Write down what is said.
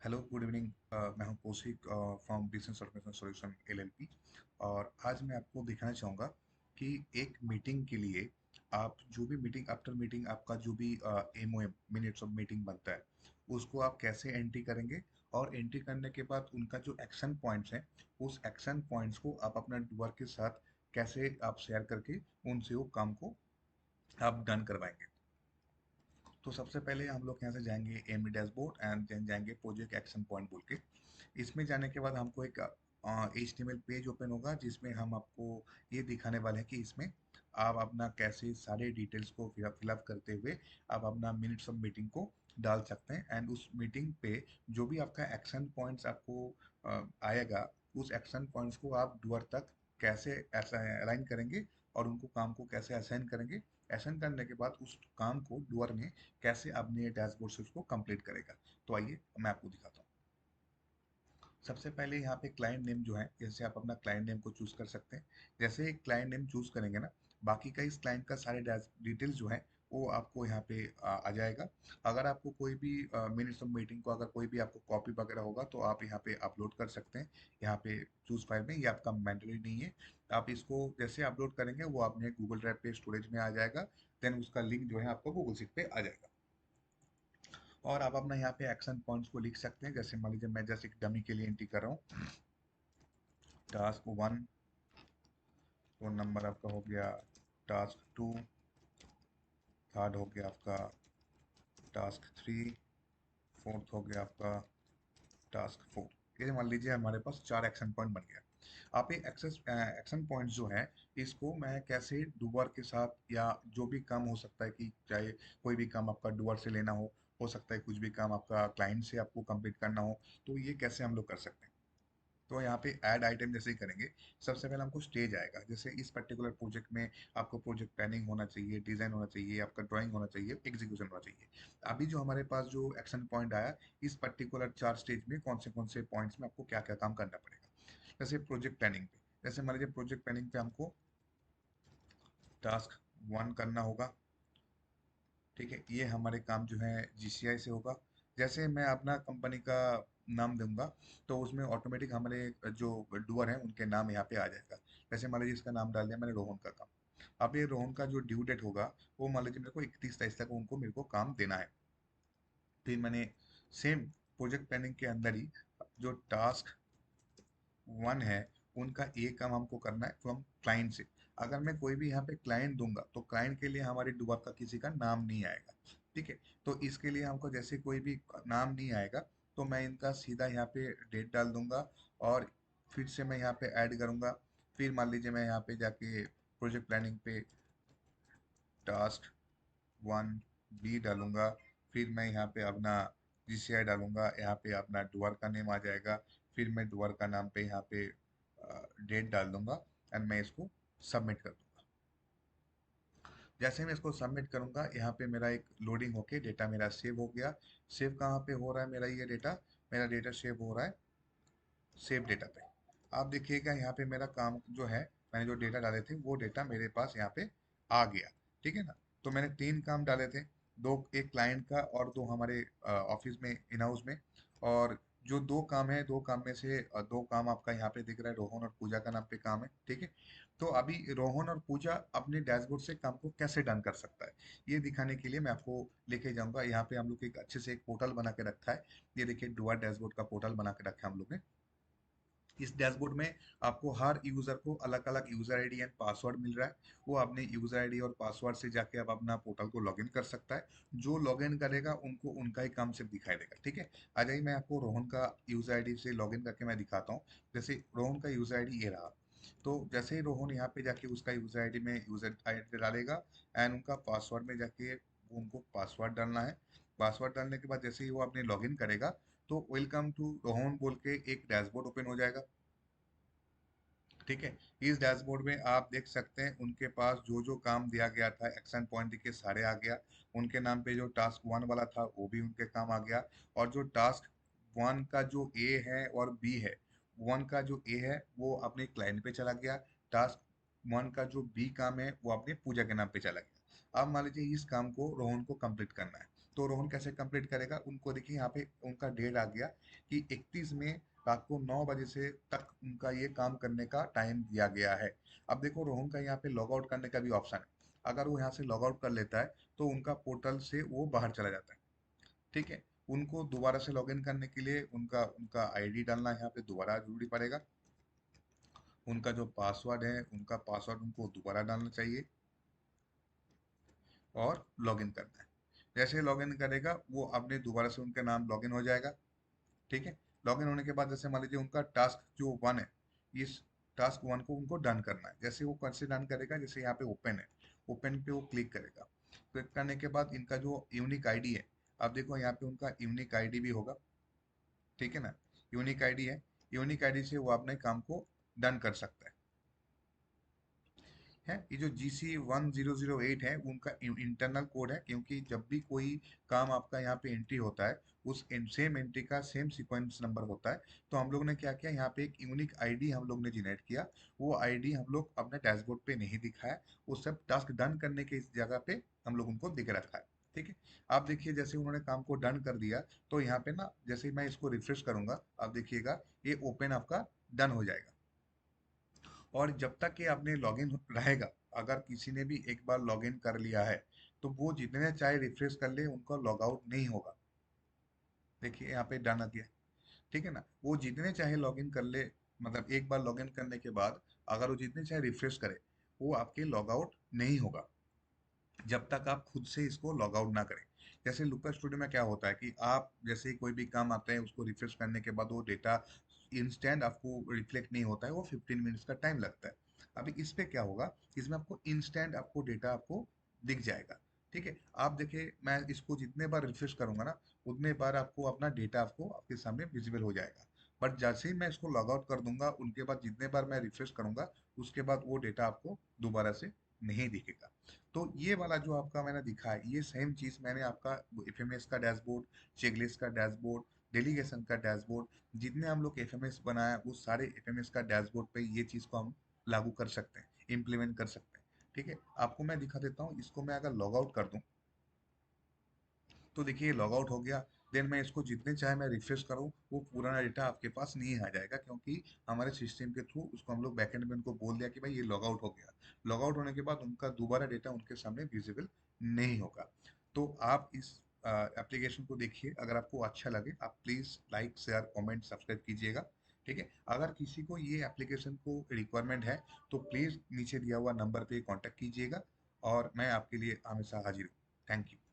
Hello good evening. मैं हूं Kaushik from business automation solution LLP. और आज मैं आपको दिखाना चाहूँगा कि एक मीटिंग के लिए आप जो भी मीटिंग आफ्टर मीटिंग आपका जो भी एमओएम मिनट्स ऑफ मीटिंग बनता है उसको आप कैसे एंट्री करेंगे। और एंट्री करने के बाद उनका जो एक्शन पॉइंट्स हैं उस एक्शन पॉइंट्स को आप अपना डूअर के साथ कैसे आप शेयर करके उनसे वो काम को आप डन करवाएंगे। तो सबसे पहले हम लोग यहाँ से जाएंगे एम डैशबोर्ड एंड देन जाएंगे प्रोजेक्ट एक्शन पॉइंट बोल के। इसमें जाने के बाद हमको एक HTML पेज ओपन होगा जिसमें हम आपको ये दिखाने वाले हैं कि इसमें आप अपना कैसे सारे डिटेल्स को फिलअप करते हुए आप अपना मिनट्स ऑफ मीटिंग को डाल सकते हैं। एंड उस मीटिंग पे जो भी आपका एक्शन पॉइंट्स आपको आएगा उस एक्शन पॉइंट्स को आप डूअर तक कैसे अलाइन करेंगे और उनको काम को कैसे असाइन करेंगे। असाइन करने के बाद उस काम को डूअर ने कैसे अपने डैशबोर्ड से उसको कंप्लीट करेगा। तो आइए मैं आपको दिखाता हूँ। सबसे पहले यहाँ पे क्लाइंट नेम जो है, जैसे आप अपना क्लाइंट नेम को चूज कर सकते हैं। जैसे ही क्लाइंट नेम चूज करेंगे ना, बाकी का इस क्लाइंट का सारे डिटेल्स जो है वो आपको यहाँ पे आ जाएगा। अगर आपको कोई भी मिनट्स ऑफ मीटिंग को अगर कोई भी आपको कॉपी वगैरह होगा तो आप यहाँ पे अपलोड कर सकते हैं। यहाँ पे चूज फाइल में, ये आपका मैंडेटरी नहीं है। आप इसको जैसे अपलोड करेंगे वो अपने गूगल ड्राइव पे स्टोरेज में आ जाएगा। देन उसका लिंक जो है आपको गूगल शीट पे आ जाएगा। और आप अपना यहाँ पे एक्शन पॉइंट्स को लिख सकते हैं। जैसे मान लीजिए मैं जैसे एक डमी के लिए एंट्री कर रहा हूँ, टास्क 1, तो नंबर आपका हो गया टास्क 2, थर्ड हो गया आपका टास्क 3, फोर्थ हो गया आपका टास्क 4। ये मान लीजिए हमारे पास 4 एक्शन पॉइंट बन गया। आप ये एक्शन पॉइंट जो है इसको मैं कैसे डूबर के साथ या जो भी काम हो सकता है कि चाहे कोई भी काम आपका डूबर से लेना हो सकता है कुछ भी काम आपका क्लाइंट से आपको कंप्लीट करना हो, तो ये कैसे हम लोग कर सकते हैं। तो यहाँ पे ऐड आइटम जैसे ही करेंगे, सबसे पहले हमको स्टेज आएगा। जैसे इस पर्टिकुलर प्रोजेक्ट में आपको प्रोजेक्ट प्लानिंग होना चाहिए, डिजाइन होना चाहिए, आपका ड्राइंग होना चाहिए, एग्जीक्यूशन होना चाहिए। अभी जो हमारे पास जो एक्शन पॉइंट आया, इस पर्टिकुलर 4 स्टेज में कौन से पॉइंट्स में आपको क्या क्या काम करना पड़ेगा। जैसे प्रोजेक्ट प्लानिंग पे, जैसे मान लीजिए प्रोजेक्ट प्लानिंग पे हमको टास्क 1 करना होगा। ठीक है, ये हमारे काम जो है GCI से होगा। जैसे मैं अपना कंपनी का नाम दूंगा तो उसमें ऑटोमेटिक हमारे जो डूअर हैं उनके नाम यहाँ पे आ जाएगा। जैसे मान लीजिए इसका नाम डाल दिया मैंने रोहन का काम। अब ये रोहन का जो ड्यू डेट होगा वो मान लीजिए मेरे को 31 तारीख तक उनको मेरे को काम देना है। फिर मैंने सेम प्रोजेक्ट प्लानिंग के अंदर ही जो टास्क 1 है उनका एक काम हमको करना है फ्रॉम क्लाइंट से। अगर मैं कोई भी यहाँ पे क्लाइंट दूंगा तो क्लाइंट के लिए हमारी डुबा का किसी का नाम नहीं आएगा। ठीक है, तो इसके लिए हमको जैसे कोई भी नाम नहीं आएगा तो मैं इनका सीधा यहाँ पे डेट डाल दूंगा और फिर से मैं यहाँ पे ऐड करूंगा। फिर मान लीजिए मैं यहाँ पे जाके प्रोजेक्ट प्लानिंग पे टास्क 1B डालूंगा। फिर मैं यहाँ पे अपना GCI डालूंगा, यहाँ पे अपना डुअर का नेम आ जाएगा। फिर मैं डुअर का नाम पे यहाँ पे डेट डाल दूंगा एंड मैं इसको सबमिट कर दूंगा। जैसे मैं इसको सबमिट करूंगा यहाँ पे मेरा एक लोडिंग होके डेटा मेरा सेव हो गया। सेव कहाँ पे हो रहा है मेरा ये डेटा, मेरा डेटा सेव हो रहा है सेव डेटा पे। आप देखिएगा यहाँ पे मेरा काम जो है, मैंने जो डेटा डाले थे वो डेटा मेरे पास यहाँ पे आ गया। ठीक है ना। तो मैंने 3 काम डाले थे, दो एक क्लाइंट का और दो हमारे ऑफिस में इन हाउस में। और जो दो काम है, दो काम में से दो काम आपका यहाँ पे दिख रहा है, रोहन और पूजा का नाम पे काम है। ठीक है, तो अभी रोहन और पूजा अपने डैशबोर्ड से काम को कैसे डन कर सकता है ये दिखाने के लिए मैं आपको लेके जाऊंगा। यहाँ पे हम लोग एक अच्छे से एक पोर्टल बना के रखा है। ये देखिए डुआ डैशबोर्ड का पोर्टल बना के रखा है हम लोग ने। इस डैशबोर्ड में आपको हर यूजर को अलग अलग यूजर आईडी एंड पासवर्ड मिल रहा है। वो अपने यूजर आईडी और पासवर्ड से जाके आप अपना पोर्टल को लॉगिन कर सकता है। जो लॉगिन करेगा उनको उनका ही काम सिर्फ दिखाई देगा। ठीक है, आ जाइए मैं आपको रोहन का यूजर आईडी से लॉगिन करके मैं दिखाता हूँ। जैसे रोहन का यूजर आईडी ये रहा। तो जैसे ही रोहन यहाँ पे जाके उसका यूजर आईडी में यूजर आईडी डालेगा एंड उनका पासवर्ड में जाके उनको पासवर्ड डालना है। पासवर्ड डालने के बाद जैसे ही वो अपने लॉगिन करेगा तो वेलकम टू रोहन बोल के एक डैशबोर्ड ओपन हो जाएगा। ठीक है, इस डैशबोर्ड में आप देख सकते हैं उनके पास जो जो काम दिया गया था एक्शन पॉइंट के सारे आ गया। उनके नाम पे जो टास्क 1 वाला था वो भी उनके काम आ गया। और जो टास्क 1 का जो ए है और बी है, 1 का जो ए है वो अपने क्लाइंट पे चला गया। टास्क 1 का जो बी काम है वो अपने पूजा के नाम पे चला गया। अब मान लीजिए इस काम को रोहन को कंप्लीट करना है। तो रोहन कैसे कंप्लीट करेगा? उनको देखिए यहाँ पे उनका डेट आ गया कि 31 में रात को 9 बजे से तक उनका ये काम करने का टाइम दिया गया है। अब देखो रोहन का यहाँ पे लॉग आउट करने का भी ऑप्शन है। अगर वो यहाँ से लॉग आउट कर लेता है तो उनका पोर्टल से वो बाहर चला जाता है। ठीक है, उनको दोबारा से लॉगिन करने के लिए उनका उनका आईडी डालना यहाँ पे दोबारा जरूरी पड़ेगा। उनका जो पासवर्ड है उनका पासवर्ड उनको दोबारा डालना चाहिए और लॉगिन करना है। जैसे लॉगिन करेगा वो अपने दोबारा से उनका नाम लॉगिन हो जाएगा। ठीक है, लॉगिन होने के बाद जैसे मान लीजिए उनका टास्क जो वन है, इस टास्क वन को उनको डन करना है। जैसे वो कैसे डन करेगा, जैसे यहाँ पे ओपन है, ओपन पे वो क्लिक करेगा। क्लिक करने के बाद इनका जो यूनिक आईडी है, अब देखो यहाँ पे उनका यूनिक आईडी भी होगा। ठीक है ना, यूनिक आईडी है, यूनिक आईडी से वो अपने काम को डन कर सकता है। ये जो GC1008 है उनका इंटरनल कोड है, क्योंकि जब भी कोई काम आपका यहाँ पे एंट्री होता है उस सेम एंट्री का सेम सीक्वेंस नंबर होता है। तो हम लोग ने क्या किया, यहाँ पे एक यूनिक आईडी हम लोग ने जनरेट किया। वो आईडी हम लोग अपने डैशबोर्ड पे नहीं दिखाया, वो सब टास्क डन करने के इस जगह पे हम लोग उनको दिख रखा है। ठीक है, आप देखिए जैसे उन्होंने काम को डन कर दिया तो यहाँ पे ना जैसे ही मैं इसको रिफ्रेश करूंगा आप देखिएगा ये ओपन आपका डन हो जाएगा। और जब तक कि आपने लॉगिन रहेगा, अगर किसी ने भी एक बार लॉगिन कर लिया है तो वो जितने चाहे रिफ्रेश कर ले उनका लॉग आउट नहीं होगा। देखिए यहाँ पे डन आ गया। ठीक है ना, वो जितने चाहे लॉगिन कर ले, मतलब एक बार लॉगिन करने के बाद अगर वो जितने चाहे रिफ्रेश करे वो आपके लॉग आउट नहीं होगा जब तक आप खुद से इसको लॉग आउट ना करें। जैसे लुका स्टूडियो में क्या होता है कि आप जैसे ही कोई भी काम आता है उसको रिफ्रेश करने के बाद वो डेटा इंस्टेंट आपको रिफ्लेक्ट नहीं होता है, वो 15 मिनट्स का टाइम लगता है। अभी इस पे क्या होगा, इसमें आपको इंस्टेंट आपको डेटा आपको दिख जाएगा। ठीक है, आप देखिए मैं इसको जितने बार रिफ्रेश करूंगा ना उतने बार आपको अपना डेटा आपको आपके सामने विजिबल हो जाएगा। बट जैसे ही मैं इसको लॉग आउट कर दूंगा उनके बाद जितने बार मैं रिफ्रेश करूंगा उसके बाद वो डेटा आपको दोबारा से नहीं दिखेगा। तो ये वाला जो आपका मैंने दिखा है ये सेम चीज मैंने आपका एफएमएस का डैशबोर्ड, चेकलिस्ट का डैशबोर्ड, डेलीगेशन का डैशबोर्ड, जितने हम लोग एफएमएस बनाया वो सारे एफएमएस का डैशबोर्ड पे ये चीज को हम लागू कर सकते हैं, इम्प्लीमेंट कर सकते हैं। ठीक है, आपको मैं दिखा देता हूँ, इसको मैं अगर लॉग आउट कर दूं तो देखिए लॉग आउट हो गया। देन मैं इसको जितने चाहे मैं रिफ्रेश करूँ वो पुराना डेटा आपके पास नहीं आ जाएगा, क्योंकि हमारे सिस्टम के थ्रू उसको हम लोग बैकएंड में उनको बोल दिया कि भाई ये लॉग आउट हो गया। लॉग आउट होने के बाद उनका दोबारा डेटा उनके सामने विजिबल नहीं होगा। तो आप इस एप्लीकेशन को देखिए, अगर आपको अच्छा लगे आप please like share comment subscribe कीजिएगा। ठीक है, अगर किसी को ये एप्लीकेशन को रिक्वायरमेंट है तो प्लीज़ नीचे दिया हुआ नंबर पे कांटेक्ट कीजिएगा और मैं आपके लिए हमेशा हाजिर हूँ। Thank you.